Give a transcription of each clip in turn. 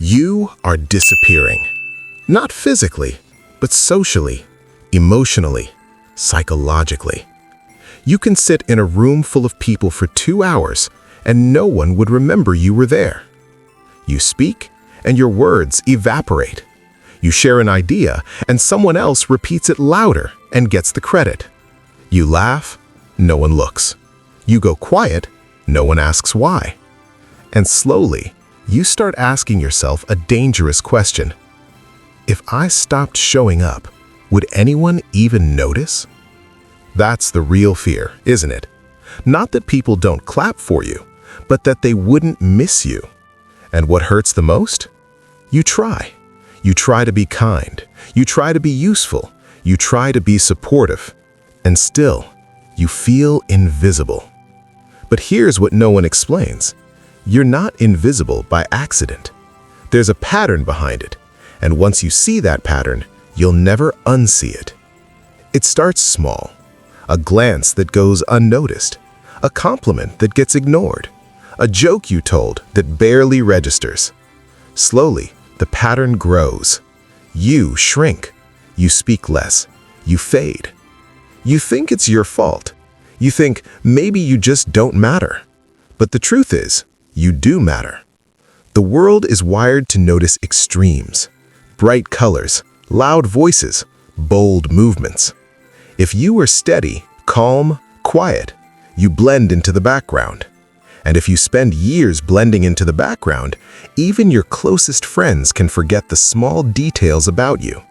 You are disappearing. Not physically, but socially, emotionally, psychologically. You can sit in a room full of people for 2 hours and no one would remember you were there. You speak and your words evaporate. You share an idea and someone else repeats it louder and gets the credit. You laugh, no one looks. You go quiet, no one asks why. And slowly, you start asking yourself a dangerous question. If I stopped showing up, would anyone even notice? That's the real fear, isn't it? Not that people don't clap for you, but that they wouldn't miss you. And what hurts the most? You try. You try to be kind. You try to be useful. You try to be supportive. And still, you feel invisible. But here's what no one explains. You're not invisible by accident. There's a pattern behind it, and once you see that pattern, you'll never unsee it. It starts small. A glance that goes unnoticed. A compliment that gets ignored. A joke you told that barely registers. Slowly, the pattern grows. You shrink. You speak less. You fade. You think it's your fault. You think maybe you just don't matter. But the truth is, you do matter. The world is wired to notice extremes. Bright colors, loud voices, bold movements. If you are steady, calm, quiet, you blend into the background. And if you spend years blending into the background, even your closest friends can forget the small details about you.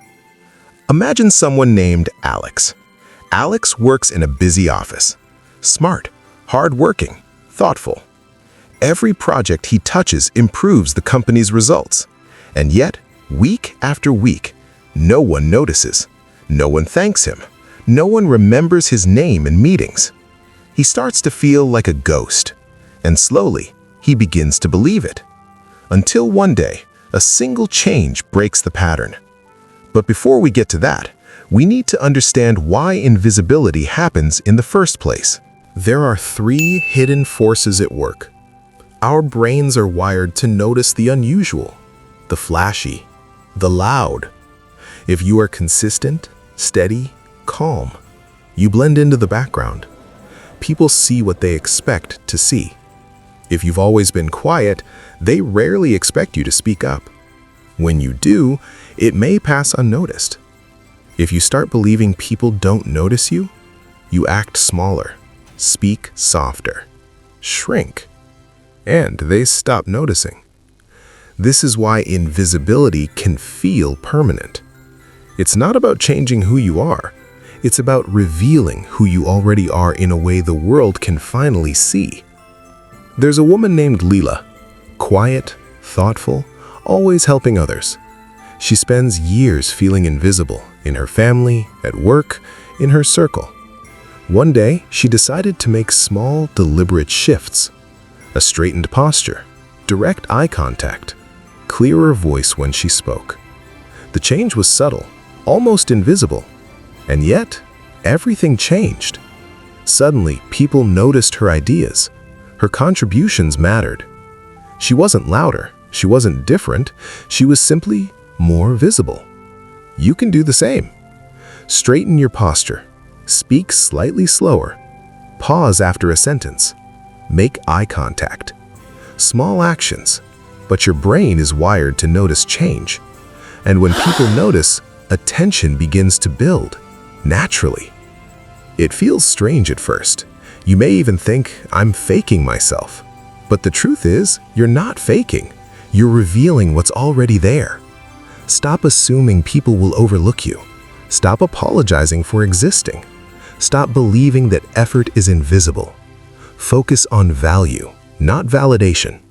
Imagine someone named Alex. Alex works in a busy office. Smart, hardworking, thoughtful. Every project he touches improves the company's results. And yet, week after week, no one notices. No one thanks him. No one remembers his name in meetings. He starts to feel like a ghost. And slowly, he begins to believe it. Until one day, a single change breaks the pattern. But before we get to that, we need to understand why invisibility happens in the first place. There are 3 hidden forces at work. Our brains are wired to notice the unusual, the flashy, the loud. If you are consistent, steady, calm, you blend into the background. People see what they expect to see. If you've always been quiet, they rarely expect you to speak up. When you do, it may pass unnoticed. If you start believing people don't notice you, you act smaller, speak softer, shrink, and they stop noticing. This is why invisibility can feel permanent. It's not about changing who you are. It's about revealing who you already are in a way the world can finally see. There's a woman named Leela, quiet, thoughtful, always helping others. She spends years feeling invisible in her family, at work, in her circle. One day, she decided to make small, deliberate shifts. A straightened posture, direct eye contact, clearer voice when she spoke. The change was subtle, almost invisible, and yet, everything changed. Suddenly, people noticed her ideas. Her contributions mattered. She wasn't louder, she wasn't different, she was simply more visible. You can do the same. Straighten your posture, speak slightly slower, pause after a sentence, make eye contact. Small actions, but your brain is wired to notice change. And when people notice, attention begins to build, naturally. It feels strange at first. You may even think, I'm faking myself. But the truth is, you're not faking. You're revealing what's already there. Stop assuming people will overlook you. Stop apologizing for existing. Stop believing that effort is invisible. Focus on value, not validation.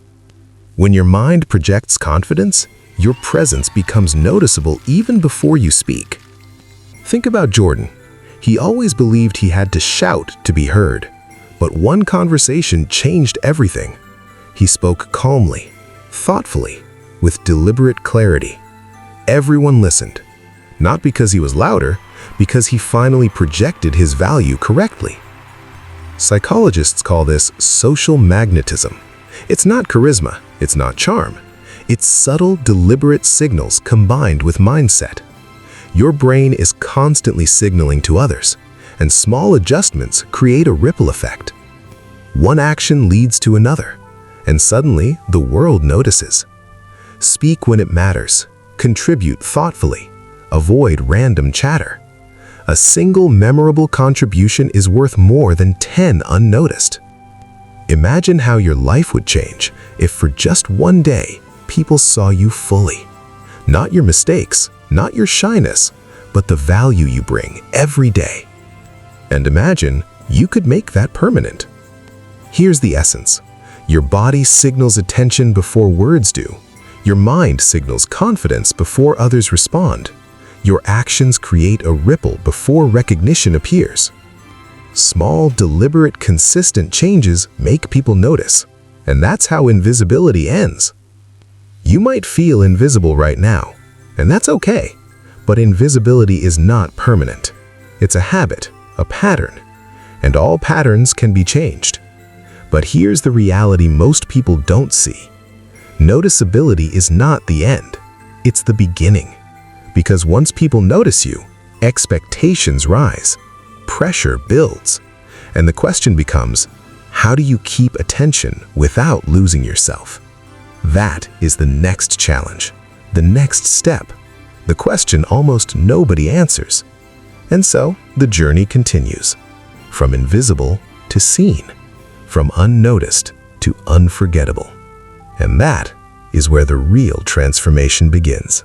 When your mind projects confidence, your presence becomes noticeable even before you speak. Think about Jordan. He always believed he had to shout to be heard. But one conversation changed everything. He spoke calmly, thoughtfully, with deliberate clarity. Everyone listened, not because he was louder, because he finally projected his value correctly. Psychologists call this social magnetism. It's not charisma, it's not charm. It's subtle, deliberate signals combined with mindset. Your brain is constantly signaling to others, and small adjustments create a ripple effect. One action leads to another, and suddenly the world notices. Speak when it matters, contribute thoughtfully, avoid random chatter. A single memorable contribution is worth more than 10 unnoticed. Imagine how your life would change if for just one day people saw you fully. Not your mistakes, not your shyness, but the value you bring every day. And imagine you could make that permanent. Here's the essence. Your body signals attention before words do. Your mind signals confidence before others respond. Your actions create a ripple before recognition appears. Small, deliberate, consistent changes make people notice, and that's how invisibility ends. You might feel invisible right now, and that's okay, but invisibility is not permanent. It's a habit, a pattern, and all patterns can be changed. But here's the reality most people don't see. Noticeability is not the end, it's the beginning. Because once people notice you, expectations rise, pressure builds, and the question becomes, how do you keep attention without losing yourself? That is the next challenge, the next step, the question almost nobody answers. And so the journey continues, from invisible to seen, from unnoticed to unforgettable. And that is where the real transformation begins.